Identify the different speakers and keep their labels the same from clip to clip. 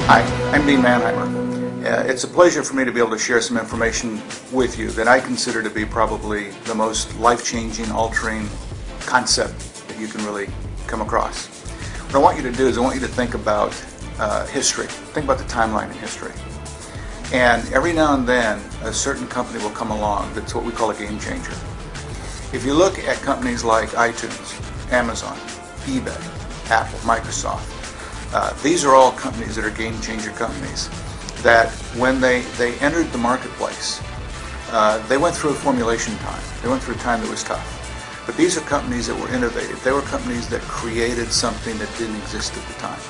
Speaker 1: Hi, I'm Dean Mannheimer. It's a pleasure for me to be able to share some information with you that I consider to be probably the most life-changing, altering concept that you can really come across. What I want you to do is I want you to think about history. Think about the timeline in history. And every now and then, a certain company will come along that's what we call a game changer. If you look at companies like iTunes, Amazon, eBay, Apple, Microsoft, these are all companies that are game changer companies that when they entered the marketplace, they went through a formulation time. They went through a time that was tough. But these are companies that were innovative. They were companies that created something that didn't exist at the time.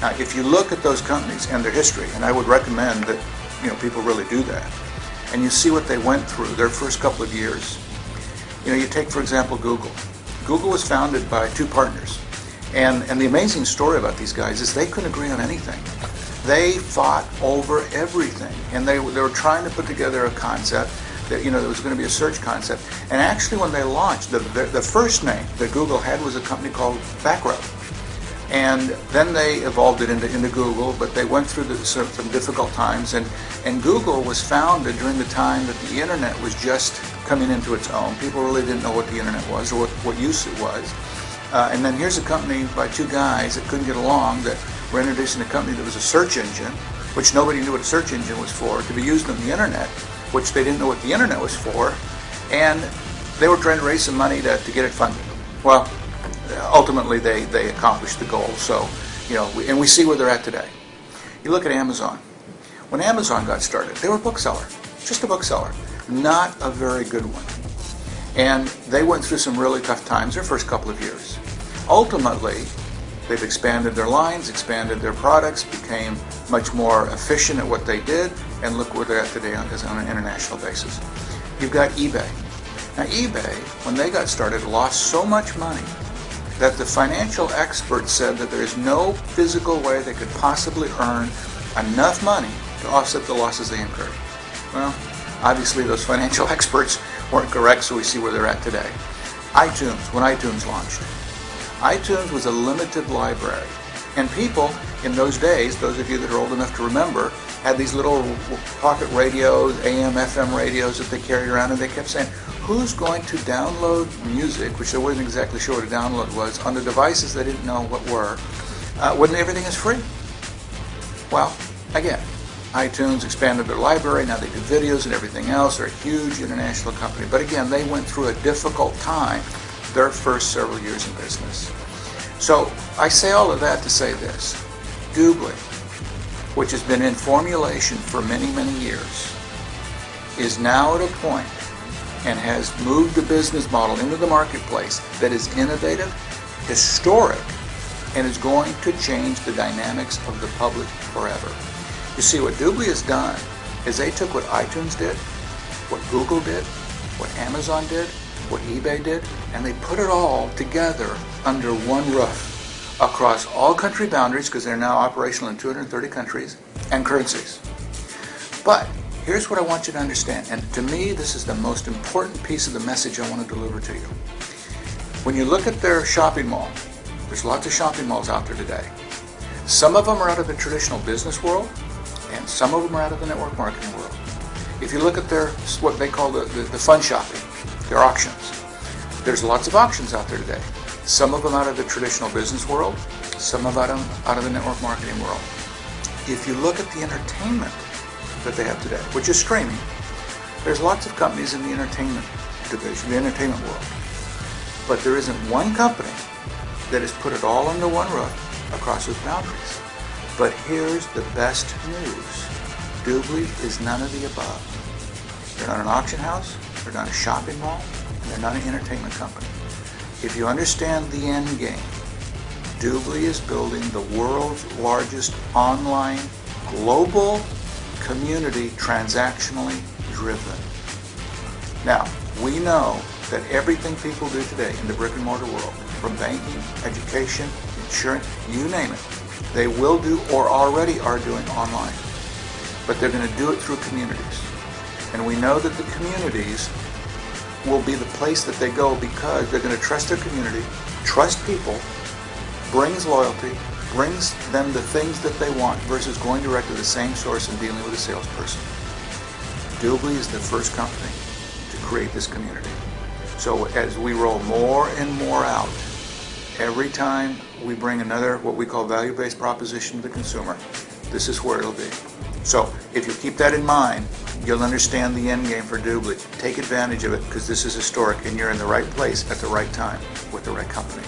Speaker 1: Now, if you look at those companies and their history, and I would recommend that people really do that, and you see what they went through their first couple of years. You take, for example, Google. Google was founded by two partners. And the amazing story about these guys is they couldn't agree on anything. They fought over everything. And they were trying to put together a concept that, that was going to be a search concept. And actually when they launched, the first name that Google had was a company called Backrow. And then they evolved it into Google, but they went through some difficult times. And Google was founded during the time that the internet was just coming into its own. People really didn't know what the internet was or what use it was. And then here's a company by two guys that couldn't get along that were introducing a company that was a search engine, which nobody knew what a search engine was for, to be used on the internet, which they didn't know what the internet was for, and they were trying to raise some money to get it funded. Well, ultimately they accomplished the goal. So, and we see where they're at today. You look at Amazon. When Amazon got started, they were a bookseller, just a bookseller, not a very good one. And they went through some really tough times their first couple of years. Ultimately, they've expanded their lines, expanded their products, became much more efficient at what they did, and look where they're at today on an international basis. You've got eBay. Now eBay, when they got started, lost so much money that the financial experts said that there is no physical way they could possibly earn enough money to offset the losses they incurred. Well, obviously those financial experts weren't correct, so we see where they're at today. iTunes, when iTunes launched. iTunes was a limited library. And people in those days, those of you that are old enough to remember, had these little pocket radios, AM, FM radios that they carried around, and they kept saying, who's going to download music, which they wasn't exactly sure what a download was, on the devices they didn't know what were, when everything is free? Well, again, iTunes expanded their library, now they do videos and everything else. They're a huge international company. But again, they went through a difficult time their first several years in business. So I say all of that to say this. DubLi, which has been in formulation for many, many years, is now at a point and has moved the business model into the marketplace that is innovative, historic, and is going to change the dynamics of the public forever. You see, what DubLi has done is they took what iTunes did, what Google did, what Amazon did, what eBay did, and they put it all together under one roof across all country boundaries, because they're now operational in 230 countries, and currencies. But here's what I want you to understand, and to me this is the most important piece of the message I want to deliver to you. When you look at their shopping mall, there's lots of shopping malls out there today. Some of them are out of the traditional business world, and some of them are out of the network marketing world. If you look at their, what they call the fun shopping, their auctions, there's lots of auctions out there today. Some of them out of the traditional business world, some of them out of the network marketing world. If you look at the entertainment that they have today, which is streaming, there's lots of companies in the entertainment division, the entertainment world. But there isn't one company that has put it all under one roof across those boundaries. But here's the best news. DubLi is none of the above. They're not an auction house, they're not a shopping mall, and they're not an entertainment company. If you understand the end game, DubLi is building the world's largest online global community, transactionally driven. Now, we know that everything people do today in the brick and mortar world, from banking, education, insurance, you name it, they will do or already are doing online. But they're going to do it through communities. And we know that the communities will be the place that they go because they're going to trust their community, trust people, brings loyalty, brings them the things that they want versus going direct to the same source and dealing with a salesperson. DubLi is the first company to create this community. So as we roll more and more out, every time we bring another, what we call value-based proposition to the consumer, this is where it'll be. So if you keep that in mind, you'll understand the end game for DubLi. Take advantage of it because this is historic and you're in the right place at the right time with the right company.